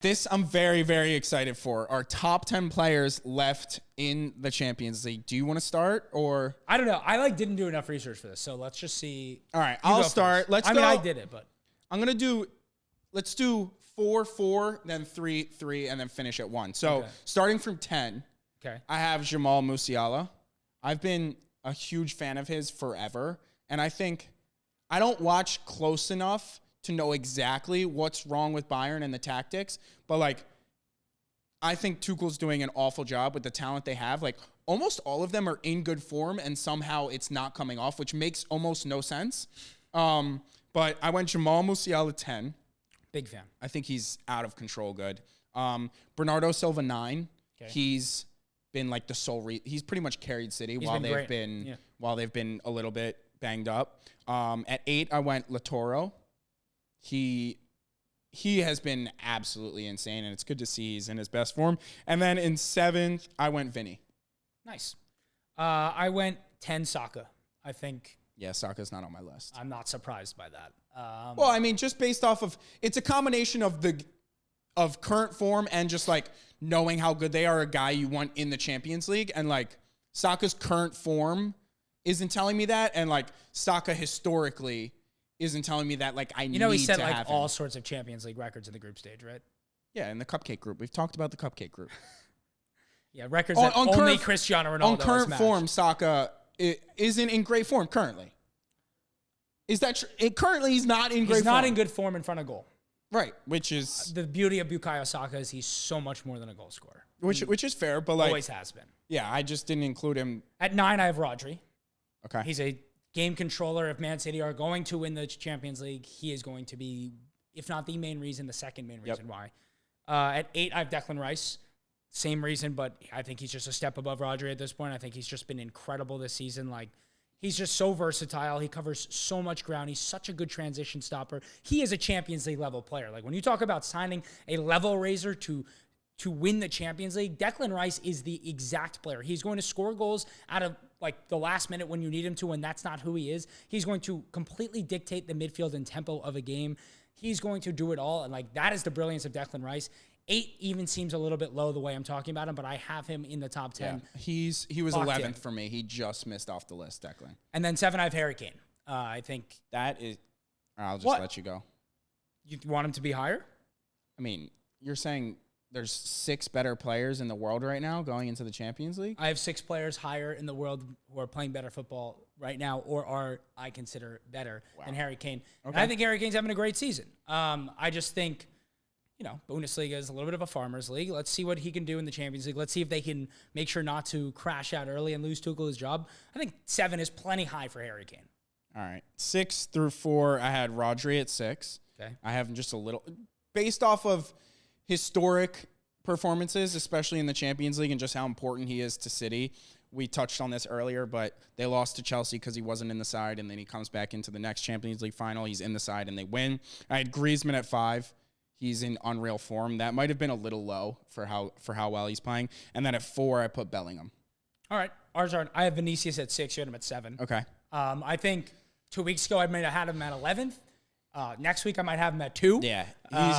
This I'm very, very excited for. Our top 10 players left in the Champions League. Do you want to start or? I don't know. I didn't do enough research for this, so let's just see. All right, I'll start. First. I did it, but let's do 4-4, then 3-3, and then finish at 1. So starting from 10, I have Jamal Musiala. I've been a huge fan of his forever, and I think I don't watch close enough to know exactly what's wrong with Bayern and the tactics, but like I think Tuchel's doing an awful job with the talent they have. Like almost all of them are in good form, and somehow it's not coming off, which makes almost no sense. But I went Jamal Musiala 10. Big fan. I think he's out of control good. Bernardo Silva 9. Okay. He's been like the sole he's pretty much carried City while they've been a little bit banged up. At 8 I went Latoro. He has been absolutely insane, and it's good to see he's in his best form. And then in 7th, I went Vinny. Nice. I went 10 Saka. I think. Yeah, Saka's not on my list. I'm not surprised by that. Well, I mean, just based off of it's a combination of current form and just like knowing how good they are, a guy you want in the Champions League, and like Saka's current form isn't telling me that, and like Saka historically isn't telling me that, like, I need to have him. He set, like, all sorts of Champions League records in the group stage, right? Yeah, in the Cupcake group. We've talked about the Cupcake group. Yeah, records that only Cristiano Ronaldo on current has form, Saka isn't in great form currently. Is that true? Currently, he's not in great form. He's not in good form in front of goal. Right, which is... the beauty of Bukayo Saka is he's so much more than a goal scorer. Which is fair, but like... always has been. Yeah, I just didn't include him. At 9, I have Rodri. Okay. He's a game controller. If Man City are going to win the Champions League, he is going to be, if not the main reason, the second main reason why. At 8, I have Declan Rice. Same reason, but I think he's just a step above Rodri at this point. I think he's just been incredible this season. Like, he's just so versatile. He covers so much ground. He's such a good transition stopper. He is a Champions League level player. Like, when you talk about signing a level raiser to win the Champions League, Declan Rice is the exact player. He's going to score goals out of like the last minute when you need him to, and that's not who he is. He's going to completely dictate the midfield and tempo of a game. He's going to do it all, and like that is the brilliance of Declan Rice. 8 even seems a little bit low the way I'm talking about him, but I have him in the top 10. Yeah. He was 11th for me. He just missed off the list, Declan. And then 7, I have Harry Kane. I think that is. I'll just let you go. You want him to be higher? I mean, you're saying there's 6 better players in the world right now going into the Champions League? I have 6 players higher in the world who are playing better football right now, or are I consider better than Harry Kane. Okay. And I think Harry Kane's having a great season. I just think, Bundesliga is a little bit of a farmer's league. Let's see what he can do in the Champions League. Let's see if they can make sure not to crash out early and lose Tuchel his job. I think 7 is plenty high for Harry Kane. All right. 6 through 4, I had Rodri at 6. Okay. I have him just a little, based off of historic performances, especially in the Champions League, and just how important he is to City. We touched on this earlier, but they lost to Chelsea because he wasn't in the side, and then he comes back into the next Champions League final. He's in the side, and they win. I had Griezmann at 5. He's in unreal form. That might have been a little low for how well he's playing. And then at 4, I put Bellingham. All right. Ours are. I have Vinicius at 6. You had him at 7. Okay. I think 2 weeks ago I might have had him at 11th. Next week I might have him at 2. Yeah,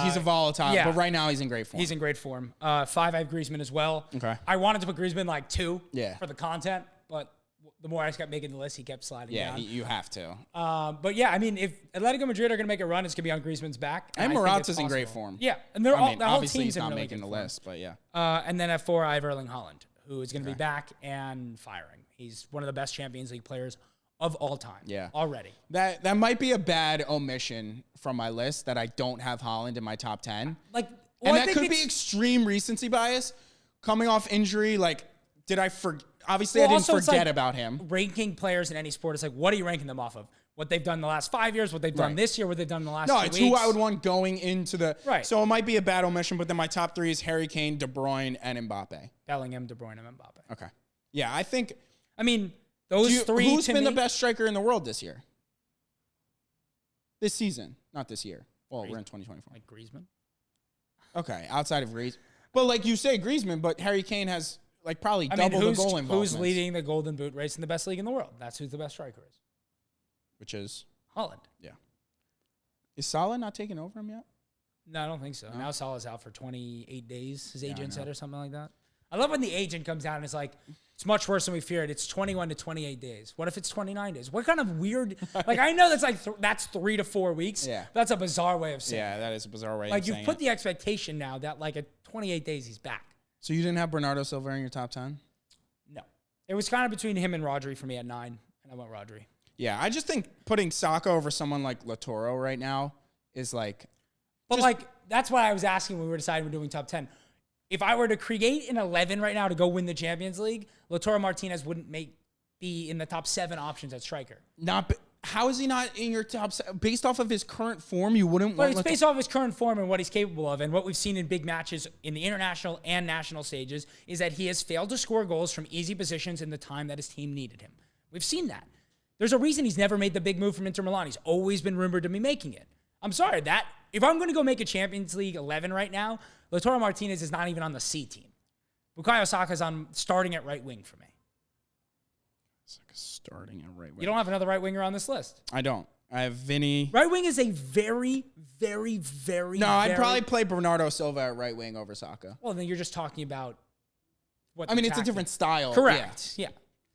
he's a volatile, but right now he's in great form. He's in great form. 5, I have Griezmann as well. Okay. I wanted to put Griezmann like 2 for the content, but the more I kept making the list, he kept sliding down. Yeah, you have to. But yeah, I mean, if Atletico Madrid are going to make a run, it's going to be on Griezmann's back. And Morata's in great form. Yeah, and they're all the whole obviously team's he's not in really making the form. list, but yeah. And then at 4, I have Erling Haaland, who is going to be back and firing. He's one of the best Champions League players of all time. Yeah. Already. That might be a bad omission from my list that I don't have Haaland in my top 10. And that could be extreme recency bias coming off injury. Like, did I forget? Obviously, I didn't forget about him. Ranking players in any sport is like, what are you ranking them off of? What they've done the last 5 years, what they've done this year, what they've done in the last 2 weeks. No, it's who I would want going into the... Right. So it might be a bad omission, but then my top 3 is Harry Kane, De Bruyne, and Mbappe. Bellingham, De Bruyne, and Mbappe. Okay. Yeah, I think... I mean, those 3 Who's been the best striker in the world this year? This season. Not this year. Well, we're in 2024. Like Griezmann? Okay, outside of Griezmann. But like you say, Griezmann, but Harry Kane has... like probably double the goal involvement. Who's leading the Golden Boot race in the best league in the world? That's who the best striker is. Which is? Haaland. Yeah. Is Salah not taking over him yet? No, I don't think so. No? Now Salah's out for 28 days, his agent said, or something like that. I love when the agent comes out and it's like, it's much worse than we feared. It's 21 to 28 days. What if it's 29 days? What kind of weird, like, I know that's like, that's 3 to 4 weeks. Yeah. That's a bizarre way of saying it. Yeah, that is a bizarre way like, of saying it. Like, you put the expectation now that, like, at 28 days, he's back. So you didn't have Bernardo Silva in your top 10? No. It was kind of between him and Rodri for me at 9, and I went Rodri. Yeah, I just think putting Saka over someone like Lautaro right now is like... But, like, that's what I was asking when we were deciding we're doing top 10. If I were to create an 11 right now to go win the Champions League, Lautaro Martinez wouldn't be in the top 7 options at striker. How is he not in your top 7? Based off of his current form, you wouldn't want... But it's based off his current form and what he's capable of, and what we've seen in big matches in the international and national stages is that he has failed to score goals from easy positions in the time that his team needed him. We've seen that. There's a reason he's never made the big move from Inter Milan. He's always been rumored to be making it. I'm sorry, if I'm going to go make a Champions League 11 right now, Lautaro Martinez is not even on the C team. Bukayo Saka's starting at right wing for me. Saka's starting at right wing. You don't have another right winger on this list. I don't. I have Vinny. Right wing is a very, very, very... No, I'd probably play Bernardo Silva at right wing over Saka. Well, then you're just talking about what it's a different style. Correct. Yeah.